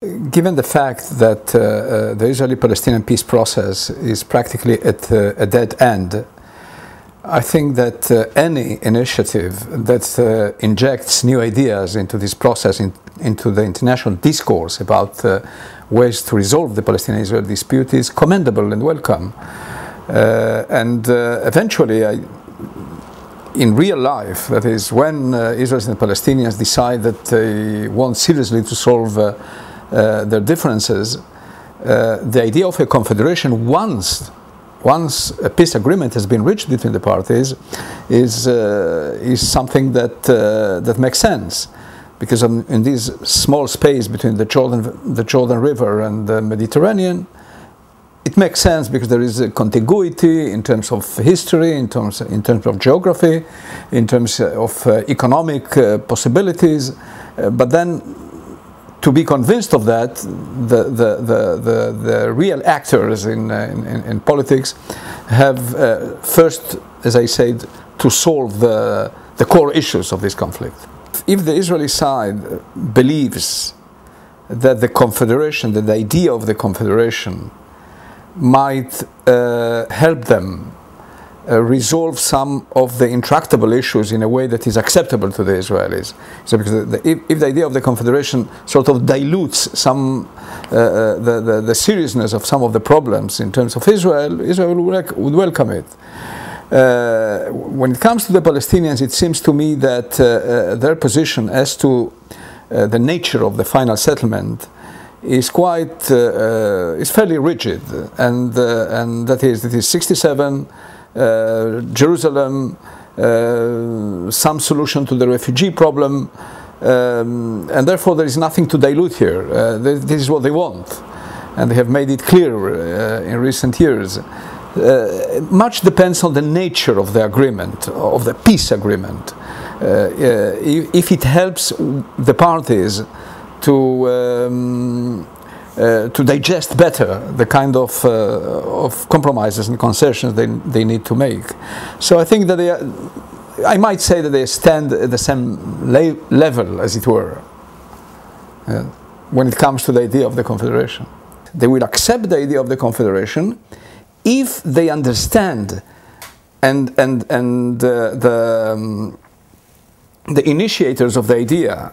Given the fact that the Israeli Palestinian peace process is practically at a dead end, I think that any initiative that injects new ideas into this process, into the international discourse about ways to resolve the Palestinian-Israel dispute is commendable and welcome. Eventually, in real life, that is, when Israelis and Palestinians decide that they want seriously to solve their differences, the idea of a confederation, once a peace agreement has been reached between the parties, is something that makes sense, because in this small space between the Jordan River and the Mediterranean, it makes sense because there is a contiguity in terms of history, in terms of geography, in terms of economic possibilities. But then, to be convinced of that, the real actors in politics have first, as I said, to solve the core issues of this conflict. If the Israeli side believes that the confederation, that the idea of the confederation might help them resolve some of the intractable issues in a way that is acceptable to the Israelis. So, because if the idea of the confederation sort of dilutes some the seriousness of some of the problems in terms of Israel, Israel would welcome it. When it comes to the Palestinians, it seems to me that their position as to the nature of the final settlement is fairly rigid, and that is, it is 67. Jerusalem, some solution to the refugee problem, and therefore there is nothing to dilute here. This is what they want, and they have made it clear in recent years. Much depends on the nature of the agreement, of the peace agreement. If it helps the parties to digest better the kind of compromises and concessions they need to make. So I think that I might say that they stand at the same level, as it were, when it comes to the idea of the confederation. They will accept the idea of the confederation if they understand and the initiators of the idea,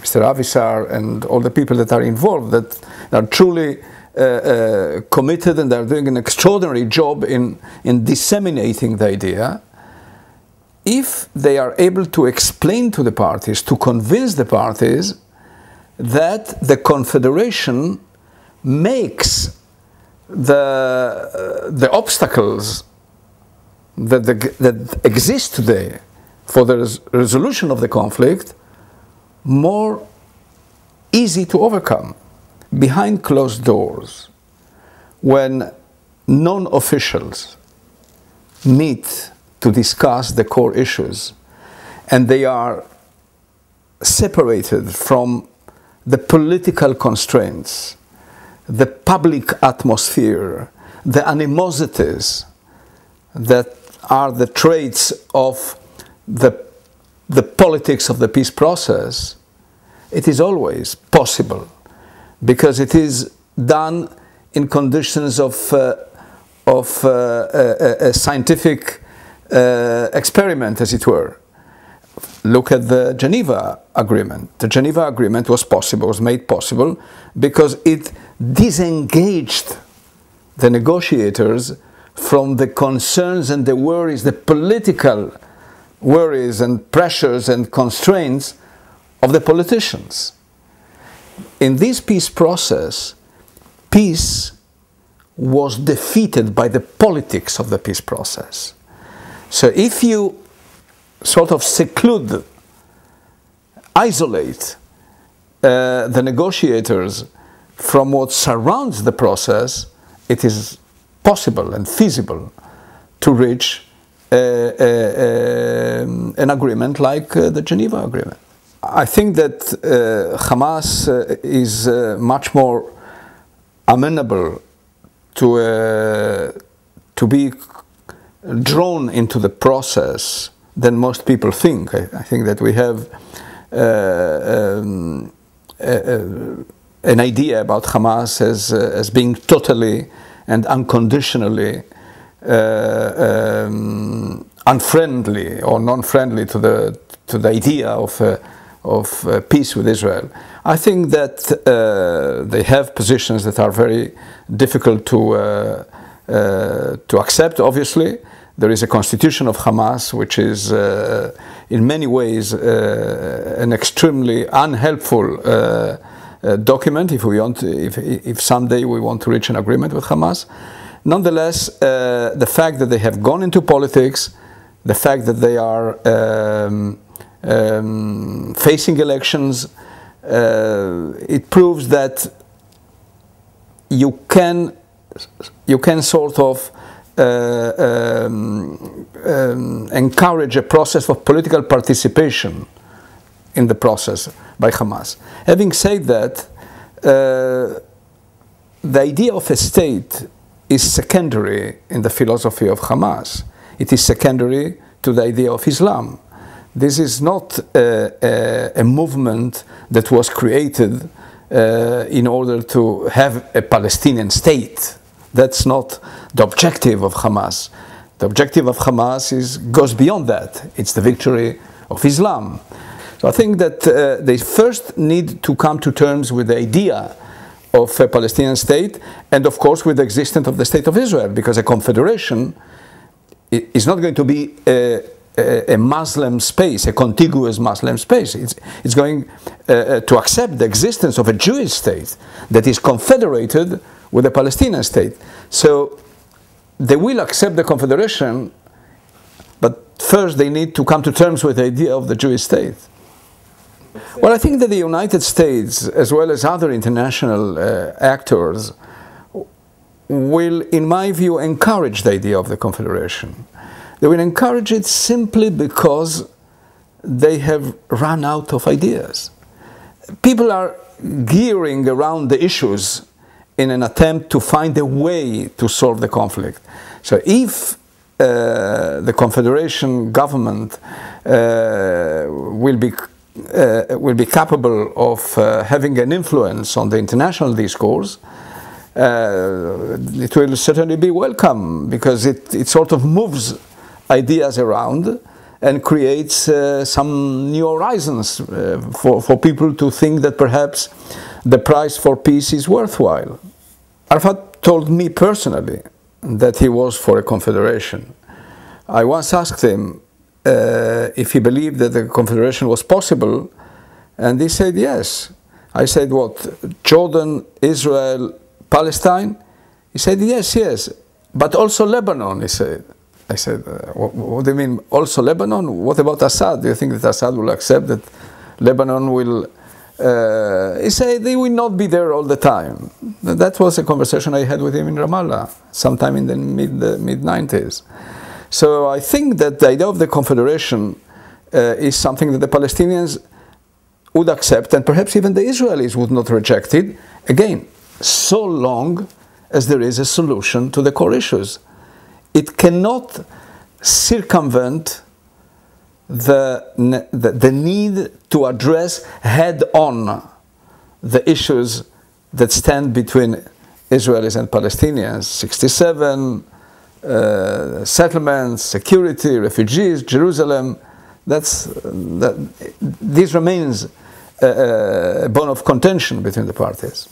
Mr. Avisar and all the people that are involved, that are truly committed and are doing an extraordinary job in disseminating the idea, if they are able to explain to the parties, to convince the parties that the confederation makes the obstacles that exist today for the resolution of the conflict more easy to overcome. Behind closed doors, when non-officials meet to discuss the core issues, and they are separated from the political constraints, the public atmosphere, the animosities that are the traits of the politics of the peace process, it is always possible, because it is done in conditions of a scientific experiment, as it were. Look at the Geneva Agreement. The Geneva Agreement was made possible because it disengaged the negotiators from the concerns and the worries, the political worries and pressures and constraints of the politicians. In this peace process, peace was defeated by the politics of the peace process. So if you sort of seclude, isolate the negotiators from what surrounds the process, it is possible and feasible to reach an agreement like the Geneva Agreement. I think that Hamas is much more amenable to be drawn into the process than most people think. I think that we have an idea about Hamas as being totally and unconditionally unfriendly or non-friendly to the idea of peace with Israel. I think that they have positions that are very difficult to accept. Obviously, there is a constitution of Hamas, which is in many ways an extremely unhelpful document if someday we want to reach an agreement with Hamas. Nonetheless, the fact that they have gone into politics, the fact that they are facing elections, it proves that you can sort of encourage a process of political participation in the process by Hamas. Having said that, the idea of a state is secondary in the philosophy of Hamas. It is secondary to the idea of Islam. This is not a movement that was created in order to have a Palestinian state. That's not the objective of Hamas. The objective of Hamas goes beyond that. It's the victory of Islam. So I think that they first need to come to terms with the idea of a Palestinian state, and of course with the existence of the State of Israel, because a confederation is not going to be a Muslim space, a contiguous Muslim space. It's going to accept the existence of a Jewish state that is confederated with a Palestinian state. So they will accept the confederation, but first they need to come to terms with the idea of the Jewish state. Well, I think that the United States, as well as other international actors, will, in my view, encourage the idea of the confederation. They will encourage it simply because they have run out of ideas. People are gearing around the issues in an attempt to find a way to solve the conflict. So if the Confederation government will be capable of having an influence on the international discourse, it will certainly be welcome, because it sort of moves ideas around and creates some new horizons for people to think that perhaps the price for peace is worthwhile. Arafat told me personally that he was for a confederation. I once asked him if he believed that the confederation was possible, and he said yes. I said, what, Jordan, Israel, Palestine? He said, yes, but also Lebanon, he said. I said, what do you mean, also Lebanon? What about Assad? Do you think that Assad will accept that Lebanon will... he said they will not be there all the time. That was a conversation I had with him in Ramallah, sometime in the mid-90s. So I think that the idea of the confederation is something that the Palestinians would accept, and perhaps even the Israelis would not reject it, again, so long as there is a solution to the core issues. It cannot circumvent the need to address head-on the issues that stand between Israelis and Palestinians: 67, settlements, security, refugees, Jerusalem. This remains a bone of contention between the parties.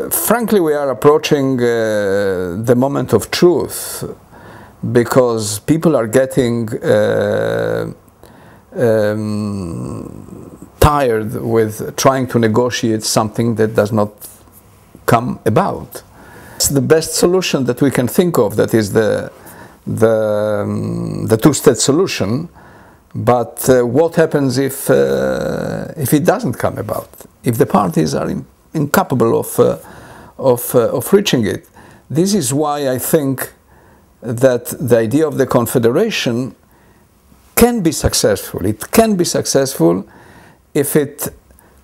Frankly, we are approaching the moment of truth, because people are getting tired with trying to negotiate something that does not come about. It's the best solution that we can think of, that is the two-state solution. But what happens if it doesn't come about? If the parties are incapable of reaching it? This is why I think that the idea of the confederation can be successful. It can be successful if it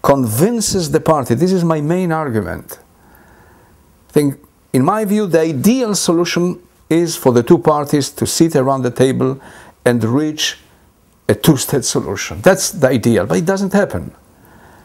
convinces the party. This is my main argument. I think, in my view, the ideal solution is for the two parties to sit around the table and reach a two-state solution. That's the ideal, but it doesn't happen.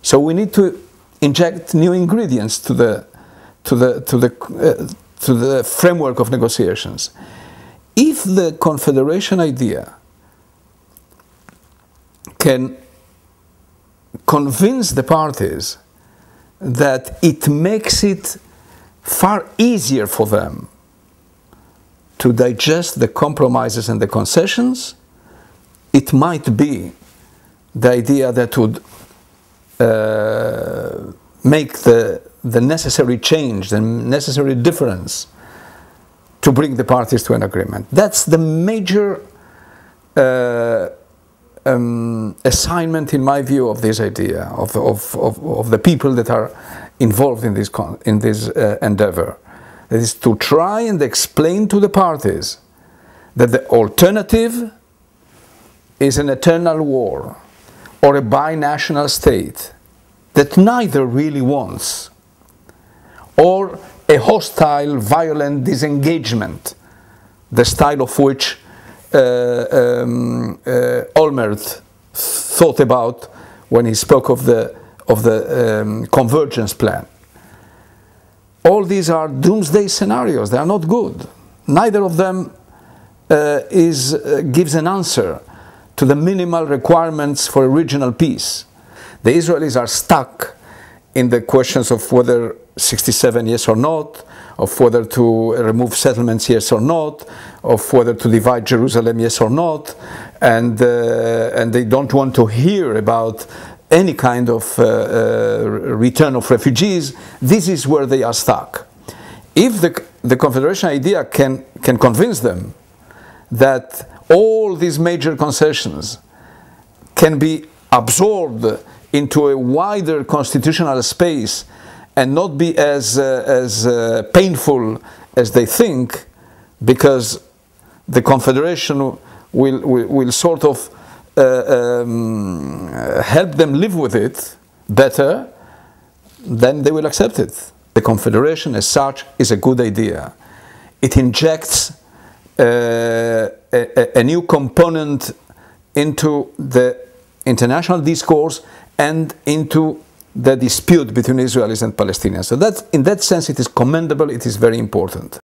So we need to inject new ingredients to the framework of negotiations. If the confederation idea can convince the parties that it makes it far easier for them to digest the compromises and the concessions, it might be the idea that would make the necessary change, the necessary difference to bring the parties to an agreement. That's the major assignment, in my view, of this idea, of the people that are involved in this endeavor. That is to try and explain to the parties that the alternative is an eternal war or a binational state that neither really wants, or a hostile, violent disengagement, the style of which Olmert thought about when he spoke of the convergence plan. All these are doomsday scenarios. They are not good. Neither of them gives an answer to the minimal requirements for a regional peace. The Israelis are stuck in the questions of whether 67 yes or not, of whether to remove settlements yes or not, of whether to divide Jerusalem yes or not, and they don't want to hear about any kind of return of refugees. This is where they are stuck. If the Confederation idea can convince them that all these major concessions can be absorbed into a wider constitutional space and not be as painful as they think, because the Confederation will sort of help them live with it better, then they will accept it. The Confederation as such is a good idea. It injects a new component into the international discourse and into the dispute between Israelis and Palestinians. So in that sense, it is commendable, it is very important.